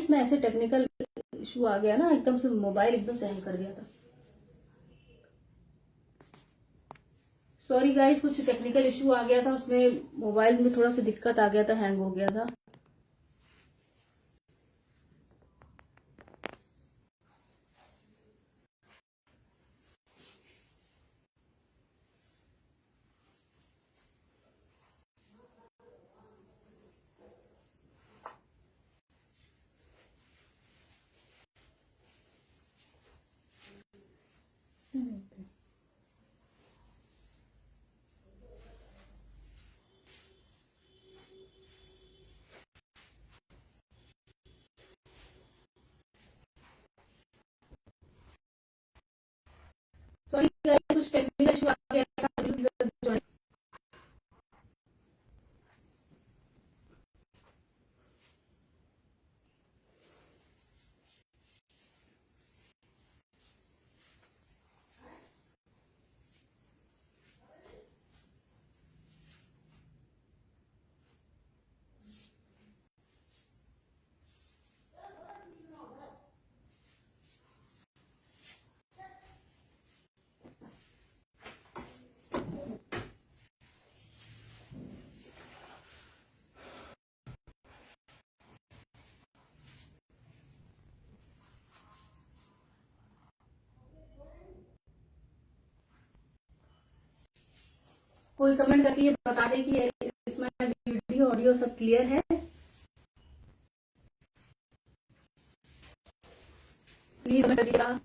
इसमें ऐसे technical issue आ गया ना, एकदम से मोबाइल एकदम से हैंग कर गया था। सॉरी गाइस, कुछ टेक्निकल इशू आ गया था, उसमें मोबाइल में थोड़ा सा दिक्कत आ गया था, हैंग हो गया था। सॉरी गाइस, कुछ टेक्निकल इशू आ गया था। कोई कमेंट करके ये बता दे कि इसमें वीडियो ऑडियो सब क्लियर है, प्लीज कमेंट करिएगा।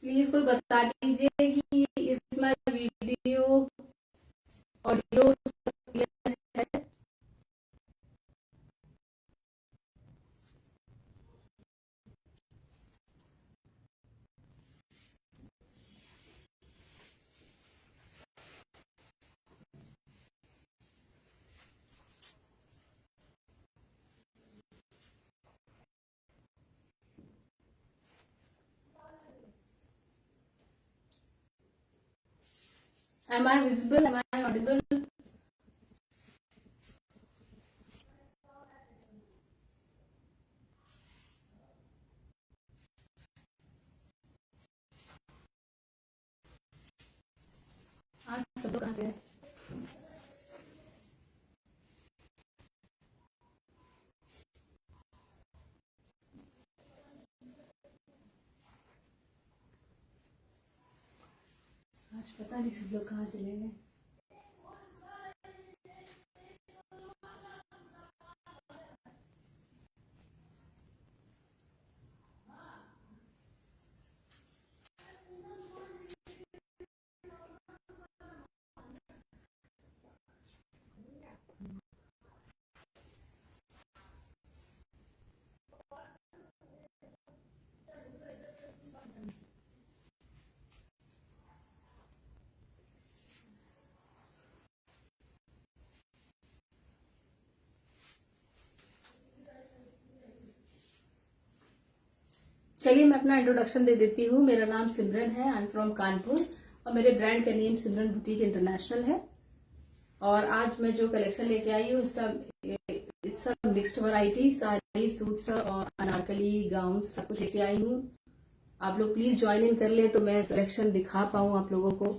प्लीज कोई बता दीजिए कि इसमें वीडियो ऑडियो सब क्लियर है। Am I visible? Am I audible? आज सब लोग कहाँ से हैं? आज पता नहीं सब लोग कहाँ चले गए। चलिए मैं अपना इंट्रोडक्शन दे देती हूँ। मेरा नाम सिमरन है, आई एम फ्रॉम कानपुर और मेरे ब्रांड का नेम सिमरन बुटीक इंटरनेशनल है। और आज मैं जो कलेक्शन लेके आई हूँ it's a mixed variety, sari, suits और अनारकली गाउन सब कुछ लेके आई हूँ। आप लोग प्लीज ज्वाइन इन कर ले तो मैं कलेक्शन दिखा पाऊँ आप लोगों को।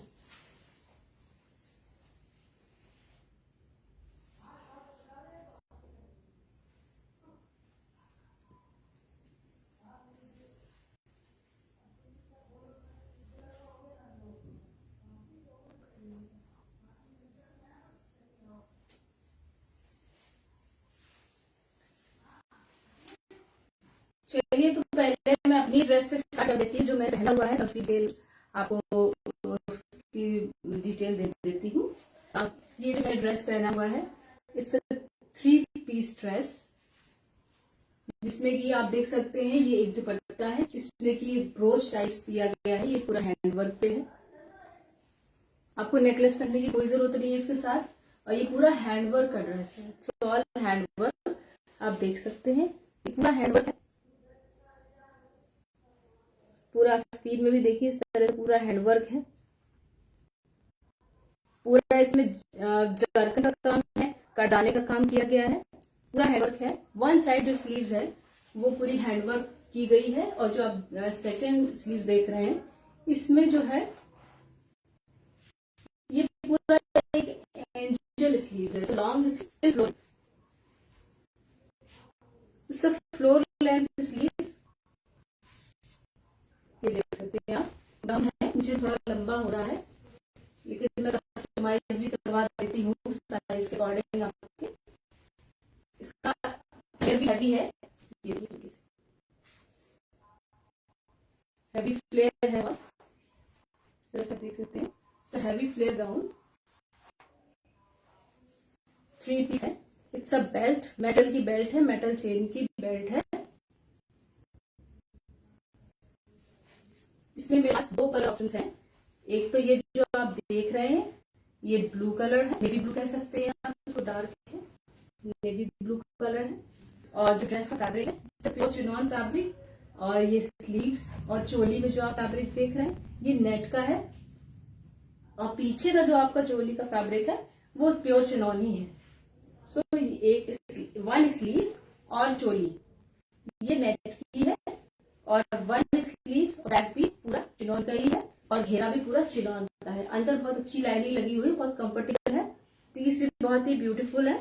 चलिए तो पहले मैं अपनी ड्रेस से स्टार्ट कर देती हूँ, जो मैं पहना हुआ है उसकी डिटेल आपको उसकी डिटेल दे देती हूँ। ये जो मैं ड्रेस पहना हुआ है इट्स अ 3 पीस ड्रेस, जिसमें कि आप देख सकते हैं ये एक दुपट्टा है जिसमें कि ये ब्रोच टाइप्स दिया गया है। ये पूरा हैंडवर्क पे है, आपको नेकलेस पहनने की कोई जरूरत नहीं है इसके साथ। और ये पूरा हैंडवर्क का ड्रेस है, सो ऑल हैंडवर्क आप देख सकते हैं। ये पूरा हैंडवर्क है, पूरा आस्तीन में भी देखिए इस तरह से पूरा हैंडवर्क है। पूरा इसमें जरकन का काम है, कटाने का काम किया गया है, पूरा हैंडवर्क है। वन साइड जो स्लीव्स है वो पूरी हैंडवर्क की गई है, और जो आप सेकंड स्लीव्स देख रहे हैं इसमें जो है ये पूरा एक एंजल स्लीव है, लॉन्ग फ्लोर, सब फ्लोर लेंथ स्लीव्स। ये देख सकते हैं आप, कम है, मुझे थोड़ा लंबा हो रहा है लेकिन मैं कस्टमाइज भी करवा देती हूँ साइज के अकॉर्डिंग आपके। इसका फ्लेयर भी हैवी है, ये तरीके से हैवी फ्लेयर है, इस तरह से देख सकते हैं। हैवी फ्लेयर गाउन 3 पीस है। इट्स अ बेल्ट, मेटल की बेल्ट है, मेटल चेन की बेल्ट है। इसमें मेरे पास 2 कलर ऑप्शंस हैं। एक तो ये जो आप देख रहे हैं ये ब्लू कलर है, नेवी ब्लू कह सकते हैं आप इसको, डार्क है, नेवी ब्लू कलर है। और जो ड्रेस का फैब्रिक है प्योर चिनॉन फैब्रिक, और ये स्लीव्स और चोली में जो आप फैब्रिक देख रहे हैं ये नेट का है, और पीछे का जो आपका चोली का फैब्रिक है वो प्योर चिनॉन ही है। सो एक वन स्लीव्स और चोली ये नेट की है, और वन स्लीव्स और बैक भी पूरा चिनॉन का ही है, और घेरा भी पूरा चिनॉन का है। अंदर बहुत अच्छी लाइनिंग लगी हुई है, बहुत कंफर्टेबल है, पीस भी बहुत ही ब्यूटीफुल है।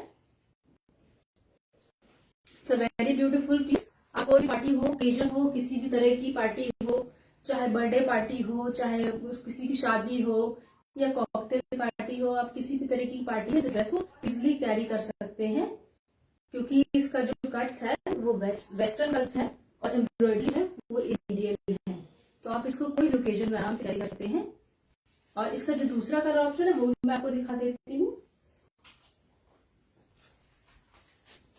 It's a very beautiful piece. आप कोई पार्टी हो, ओकेजन हो, किसी भी तरह की पार्टी हो, चाहे बर्थडे पार्टी हो, चाहे किसी की शादी हो या कॉकटेल पार्टी हो, आप किसी भी तरह की पार्टी में इस ड्रेस को इजिली कैरी कर सकते हैं, क्योंकि इसका जो कट्स है वो वेस्टर्न कट्स है और एम्ब्रॉयडरी है वो इंडियन है, तो आप इसको कोई ओकेजन में आराम से कैरी कर सकते हैं। और इसका जो दूसरा कलर ऑप्शन है वो मैं आपको दिखा देती हूँ।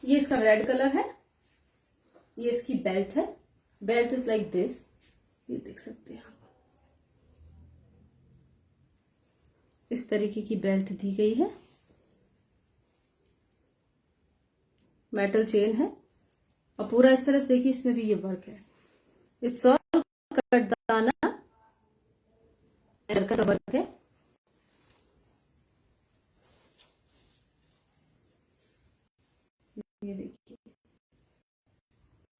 ये इसका रेड कलर है, ये इसकी बेल्ट है, बेल्ट इज लाइक दिस, ये देख सकते हैं आप, इस तरीके की बेल्ट दी गई है, मेटल चेन है, और पूरा इस तरह से देखिए इसमें भी ये वर्क है। इट्स ऑल कटदाना का वर्क है। ये देखिए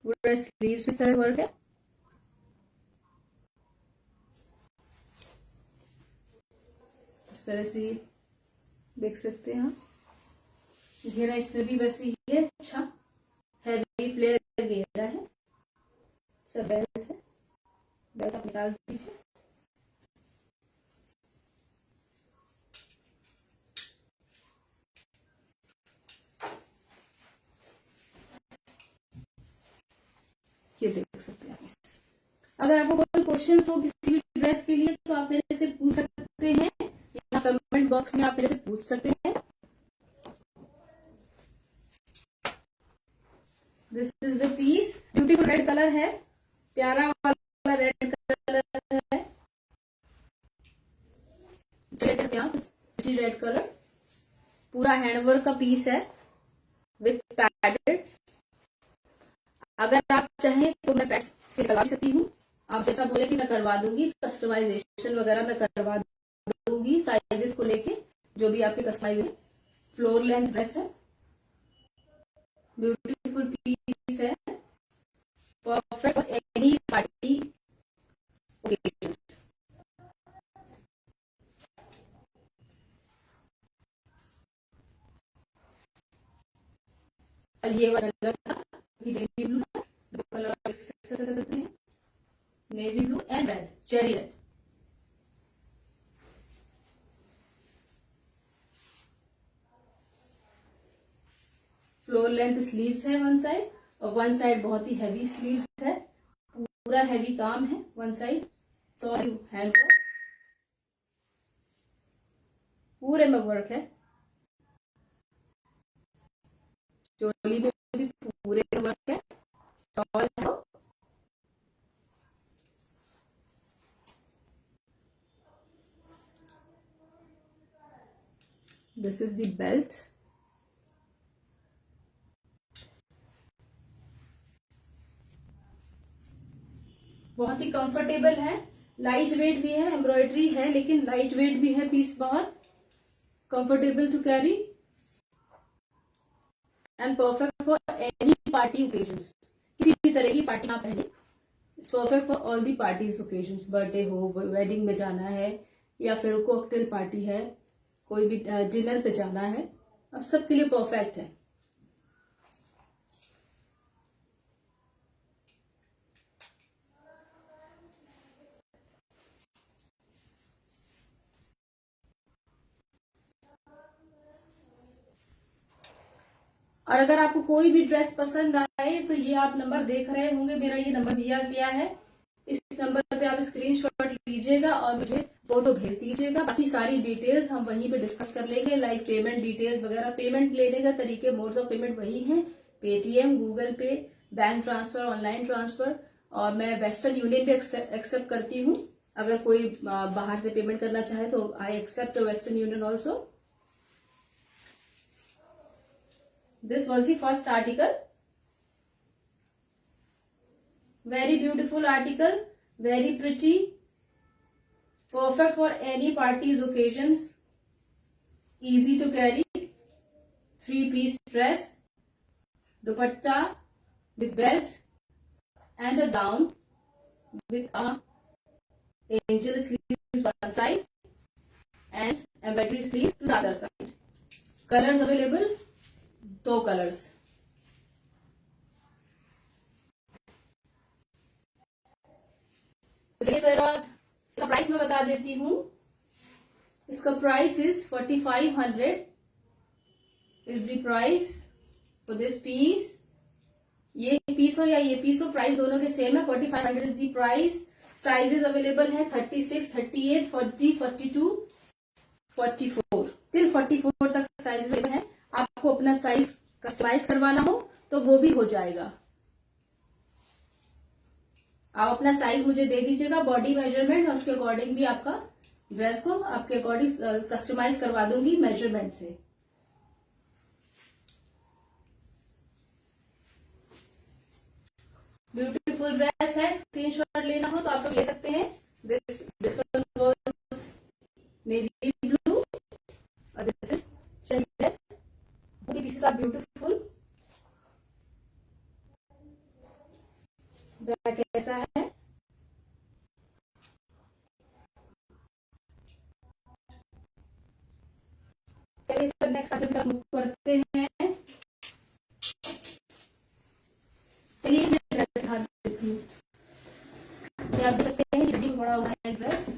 पूरा स्लीव्स इस तरह वर्क है, इस तरह से देख सकते हैं आप। घेरा इसमें भी वैसे ही है, अच्छा हैवी फ्लेयर घेरा है। सब बेल्ट है, बेल्ट आप निकाल दीजिए। ये देख सकते हैं। अगर आपको कोई क्वेश्चन हो किसी भी ड्रेस के लिए तो आप मेरे से पूछ सकते हैं, या कमेंट बॉक्स में आप मेरे से पूछ सकते हैं। This is the piece, beautiful red colour है, प्यारा वाला रेड कलर है, रेड कलर, पूरा हैंडवर्क का पीस है विथ पैडेड। अगर आप चाहें तो मैं पैड से करवा सकती हूँ, आप जैसा बोले कि मैं करवा दूंगी, कस्टमाइजेशन वगैरह मैं करवा दूंगी साइजेस को लेके, जो भी आपके कस्टमाइज। फ्लोर लेंथ ड्रेस है, ब्यूटीफुल पीस है, perfect for any party occasions. ये वाला कलर था, नेवी ब्लू, दो कलर सकते हैं, navy blue and red, cherry red. Floor length sleeves है वन साइड, और वन साइड बहुत ही हैवी स्लीव्स है, पूरा हैवी काम है one side. Sorry hand work, पूरे में वर्क है, चोली में भी पूरे में वर्क है, शॉल है। This is the belt. बहुत ही कंफर्टेबल है, लाइट वेट भी है, एम्ब्रॉयडरी है लेकिन लाइट वेट भी है, पीस बहुत comfortable to carry and perfect for any party occasions. किसी भी तरह की पार्टी आप पहने, it's perfect for all the parties occasions. Birthday हो, वेडिंग में जाना है, या फिर कॉकटेल पार्टी है, कोई भी डिनर पे जाना है, अब सबके लिए परफेक्ट है। और अगर आपको कोई भी ड्रेस पसंद आए तो ये आप नंबर देख रहे होंगे, मेरा ये नंबर दिया गया है, इस नंबर पे आप स्क्रीनशॉट लीजिएगा और मुझे फोटो भेज दीजिएगा। बाकी सारी डिटेल्स हम वहीं पे डिस्कस कर लेंगे, लाइक पेमेंट डिटेल्स वगैरह। पेमेंट लेने का तरीके, मोड्स ऑफ पेमेंट वही हैं, पेटीएम, गूगल पे, बैंक ट्रांसफर, ऑनलाइन ट्रांसफर, और मैं वेस्टर्न यूनियन भी एक्सेप्ट करती हूँ। अगर कोई बाहर से पेमेंट करना चाहे तो I accept western union also. This was the first article. Very beautiful article, very pretty, perfect for any parties, occasions, easy to carry, 3-piece dress, dupatta with belt and a gown with a angel sleeves one side and embroidery sleeves to the other side. Colors available, 2 colours. चलिए फिर इसका price मैं बता देती हूँ। इसका price is 4500 is the price for this piece. ये piece हो या ये पीस हो, प्राइस दोनों के सेम है। 4500 is the price. Sizes available है 36, 38, 40, 42, 44 टिल 44 तक साइजेस अवेलेबल है। आपको अपना साइज कस्टमाइज करवाना हो तो वो भी हो जाएगा। आप अपना साइज मुझे दे दीजिएगा, बॉडी मेजरमेंट, और उसके अकॉर्डिंग भी आपका ड्रेस को आपके अकॉर्डिंग कस्टमाइज करवा दूंगी मेजरमेंट से। ब्यूटीफुल ड्रेस है, स्क्रीनशॉट लेना हो तो आप लोग ले सकते हैं। This one was navy blue और this is red. The pieces are beautiful. Back कैसा है? चलिए नेक्स्ट आइटम तक मूव करते हैं। चलिए मैं ड्रेस दिखा देती हूँ। ये आप देख सकते हैं, ये भी बड़ा हुआ है ड्रेस।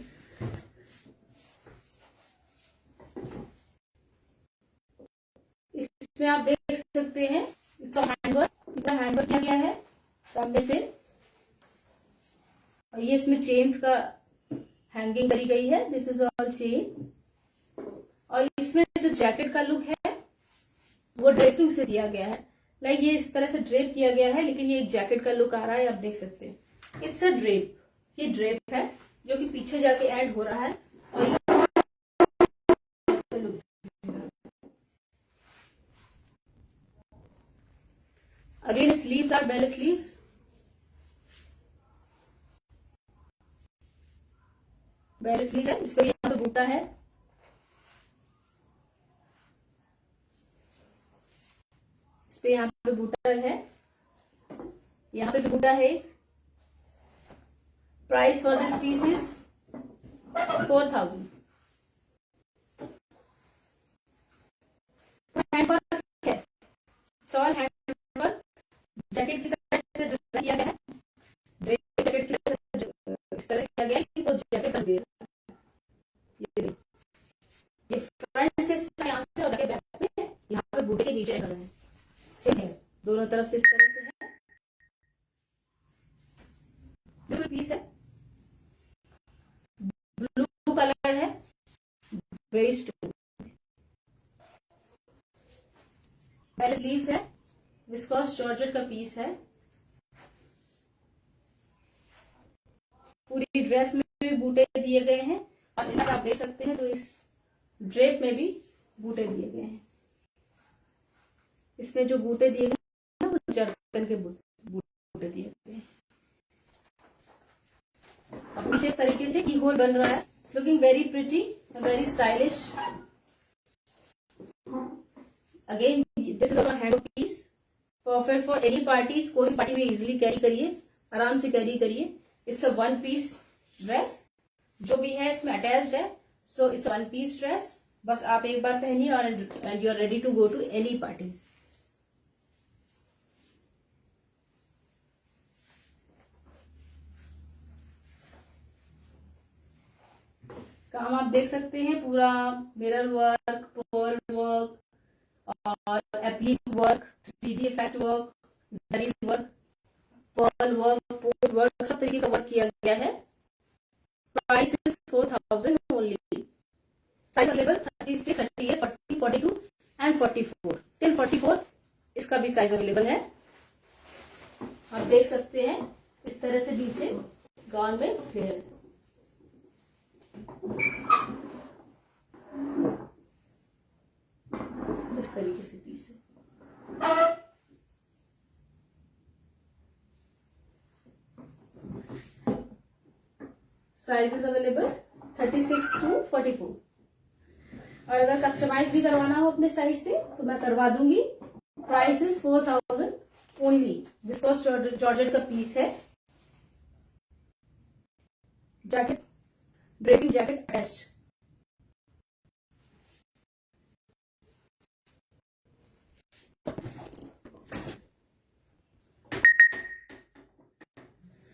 इसमें आप देख सकते हैं इसका हैंडवर्क किया गया है सामने से, और ये इसमें चेन्स का हैंगिंग करी गई है। This is all chain. और इसमें जो जैकेट का लुक है वो ड्रेपिंग से दिया गया है, लाइक ये इस तरह से ड्रेप किया गया है, लेकिन ये एक जैकेट का लुक आ रहा है, आप देख सकते हैं। इट्स अ ड्रेप, ये ड्रेप है जो कि पीछे जाके एंड हो रहा है, और ये again sleeves are bell sleeves. Bell sleeve है, इस पे यहाँ पे बूटा है, इस पे यहाँ पे बूटा है, यहाँ पे भी बूटा है। Price for this piece is 4000। Handwork है, सॉल हैंडवर्क, जैकेट की तरह से डिजाइन किया गया है, ड्रेप जैकेट की तरह से इस तरह किया गया है कि वो जैकेट का दे रहा है। ये फ्रंट से यहाँ से और बैक पे यहाँ पे बूटे के नीचे कर रहे हैं, सेम है दोनों तरफ से इस तरह से है। बिल्कुल पीस है, ब्लू कलर है, वेस्ट बेल स्लीव्स है, विस्कोस जॉर्जेट का पीस है। पूरी ड्रेस में भी बूटे दिए गए हैं और इनका आप देख सकते हैं तो इस ड्रेप में भी बूटे दिए गए हैं। इसमें जो बूटे दिए गए हैं वो जर्कन के बूटे दिए गए हैं। अब पीछे इस तरीके से की होल बन रहा है। It's looking very pretty and very stylish. Again this is also hand piece, perfect for any parties. कोई पार्टी में इजिली कैरी करिए, आराम से कैरी करिए। It's a one piece dress, जो भी है इसमें अटैच्ड है, so it's one piece dress. बस आप एक बार पहनिए और and you are ready to go to any parties. काम आप देख सकते हैं, पूरा मिरर वर्क, पर्ल वर्क और applique work, 3D effect work, zari work, pearl work, post work, सब तरीके का वर्क किया गया है। Price is 4000 only. Size available 36, 38, 40, 42 and 44 till 44 इसका भी साइज अवेलेबल है। आप देख सकते हैं इस तरह से नीचे गाउन में फ्लेयर। इस तरीके से पीस है। Sizes available 36 to 44। और अगर कस्टमाइज भी करवाना हो अपने साइज से तो मैं करवा दूंगी। Price is 4000 only. Viscose georgette का पीस है। Jacket, draping jacket attached.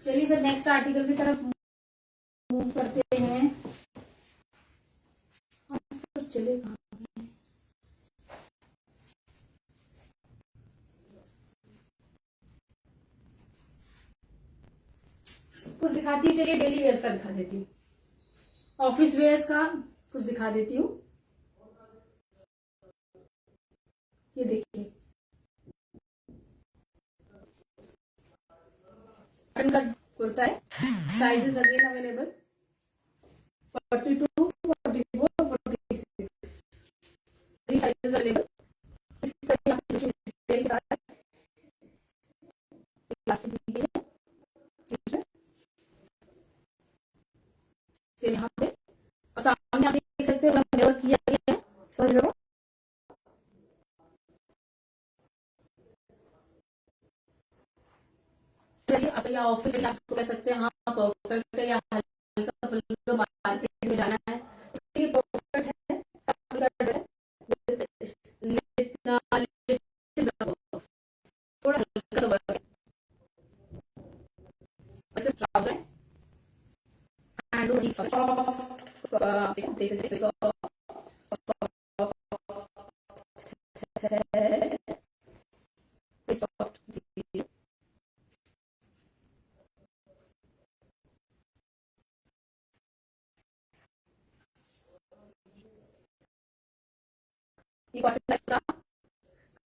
चलिए फिर नेक्स्ट आर्टिकल की तरफ मूव करते हैं। सब चले कहाँ गए? कुछ दिखाती हूँ, चलिए डेली वेयर्स का दिखा देती हूँ, ऑफिस वेयर्स का कुछ दिखा देती हूँ। ये देखिए का कुर्ता है। Sizes again available 42, 44, 46 three sizes available. इस तरह के साथ प्लास्टिक भी है सेम यहाँ पे, और सामने आप देख सकते हैं किया गया है। समझ रहे हो? चलिए अब या ऑफिस में आप कह सकते हैं हाँ परफेक्ट है, या हल्का फुल्का मार्केट में जाना है उसके लिए परफेक्ट है। थोड़ा हल्का सा वर्क है, trouser and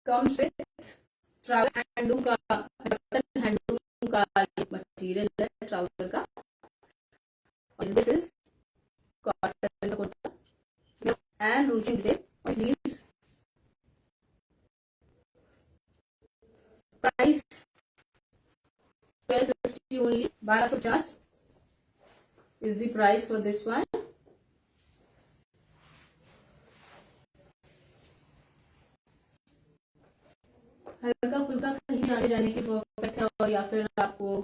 comes with trouser handloom का, बटन हैंडलूम का मटेरियल है ट्राउजर का। और दिस इज कॉटन का कुर्ता एंड रूचिंग ड्रेप और sleeves. Price 1250 only, 1250 is the price for this one। हल्का फुल्का कहीं आने जाने की परफेक्ट है, और या फिर आपको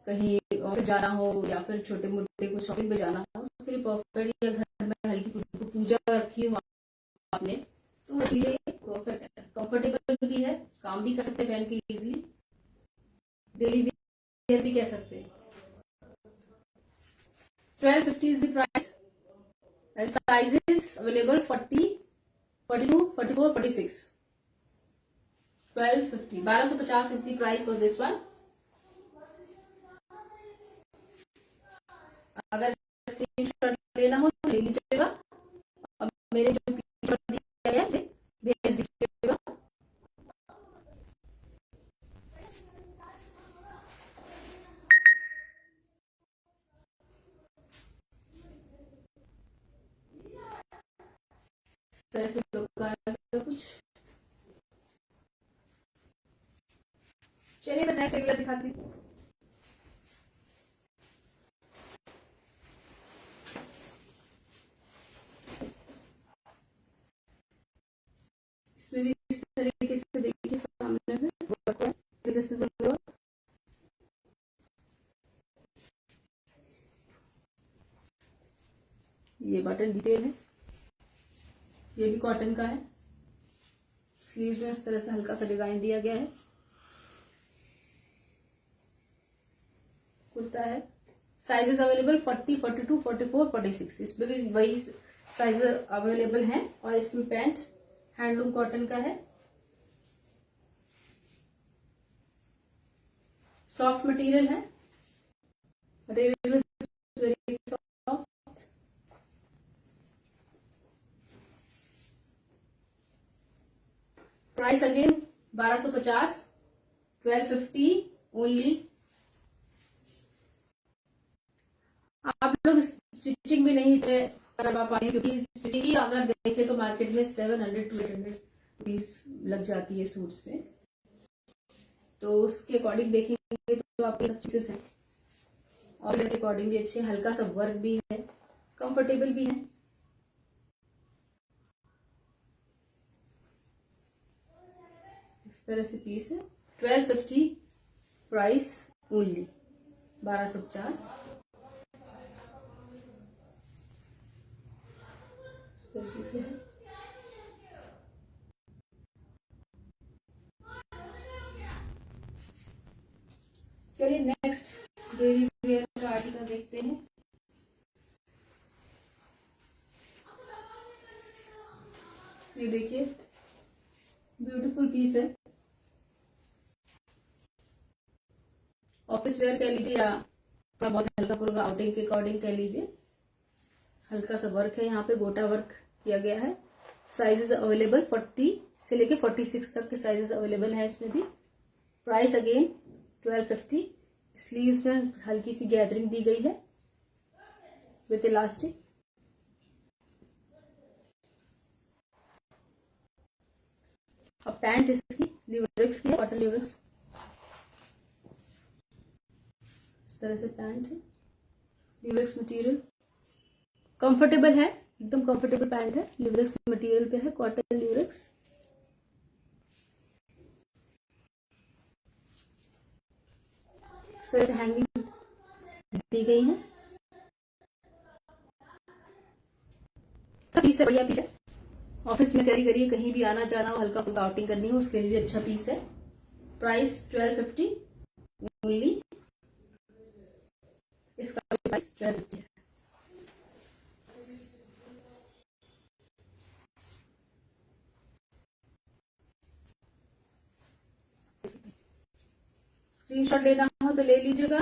कहीं ऑफिस जाना हो या फिर छोटे मोटे कुछ शॉपिंग पे जाना हो उसके लिए परफेक्ट, या घर में हल्की फुल्की पूजा रखी हो आपने तो उसके लिए परफेक्ट है। कंफर्टेबल भी है, काम भी कर सकते हैं पहन के इजीली, डेली वेयर भी कह सकते हैं। 1250 is the price and sizes available 40, 42, 44, 46। 1250, 1250 is the price for this one। अगर स्क्रीनशॉट लेना हो तो ले लीजिएगा, और मेरे जो पिक्चर दिया है भेज दीजिएगा। तरह से लुक का कुछ। चलिए मैं नेक्स्ट रेगुलर दिखाती हूँ। इसमें भी इस तरीके से देखिए सामने में दिस इज अ ये बटन डिटेल है, ये भी कॉटन का है। स्लीव में इस तरह से हल्का सा डिजाइन दिया गया है। कुर्ता है, साइजेस अवेलेबल 40, 42, 44, 46, इसमें भी वही साइज अवेलेबल हैं। और इसमें पैंट हैंडलूम कॉटन का है, सॉफ्ट मटेरियल है, material is very soft. Price again 1250, 1250 only. आप लोग स्टिचिंग भी नहीं करवा पाए, क्योंकि स्टिचिंग अगर देखें तो मार्केट में 700 to 800 रुपीज लग जाती है सूट्स में। तो उसके अकॉर्डिंग देखेंगे तो आपके अच्छे से और के अकॉर्डिंग भी अच्छे, हल्का सा वर्क भी है, कंफर्टेबल भी है। इस तरह से पीस है। 1250 प्राइस ओनली, 1250 इस तरीके से है। चलिए नेक्स्ट डेली वेयर का आर्टिकल देखते हैं। ये देखिए ब्यूटीफुल पीस है, ऑफिस वेयर कह लीजिए या बहुत हल्का फुल्का आउटिंग के अकॉर्डिंग कह लीजिए। हल्का सा वर्क है, यहाँ पे गोटा वर्क किया गया है। साइजेस अवेलेबल 40 से लेके 46 तक के साइजेस अवेलेबल है इसमें भी। Price again 1250। स्लीव्स में हल्की सी गैदरिंग दी गई है विथ इलास्टिक। और पैंट इसकी लिवरिक्स की है, कॉटन लिवरिक्स। इस तरह से पैंट है, लिवरिक्स मटेरियल कंफर्टेबल है, एकदम कंफर्टेबल पैंट है। लिवरिक्स मटेरियल पे है, कॉटन लिवरिक्स। इस तरह से हैंगिंग दी गई है। पीस है, बढ़िया पीस है। ऑफिस में कैरी करिए, कहीं भी आना जाना हो, हल्का फुल्का आउटिंग करनी हो, उसके लिए भी अच्छा पीस है। Price 1250 only. इसका भी प्राइस 1250 है। स्क्रीनशॉट लेना हो तो ले लीजिएगा।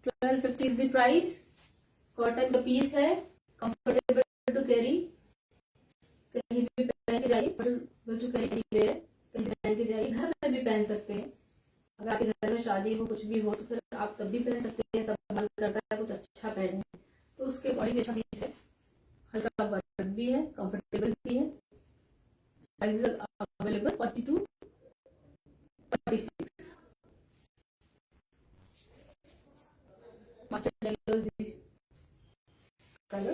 $1250 इज द प्राइस। कॉटन का पीस है, कंफर्टेबल टू कैरी, कहीं भी पहन के जाइए, टू कैरी वेयर, कहीं पहन के जाइए। घर में भी पहन सकते हैं, अगर आपके घर में शादी हो, कुछ भी हो, तो फिर आप तब भी पहन सकते हैं। तब मन करता है कुछ अच्छा पहने, तो उसके अकॉर्डिंग अच्छा पीस है। हल्का वर्क भी है, कंफर्टेबल भी है। Size available 42, 46। Mustard yellow colour,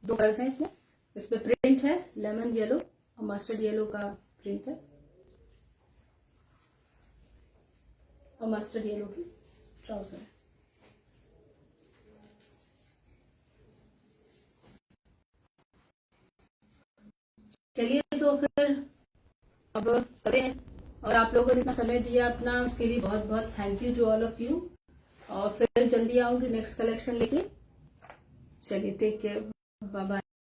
दो कलर्स हैं इसमें। इसमें प्रिंट है लेमन येलो और मस्टर्ड येलो का प्रिंट है, और मस्टर्ड येलो की ट्राउजर है। चलिए तो फिर अब चलते हैं। और आप लोगों ने इतना समय दिया अपना, उसके लिए बहुत बहुत thank you to all of you. और फिर जल्दी आऊंगी नेक्स्ट कलेक्शन लेके। चलिए टेक केयर, बाय बाय।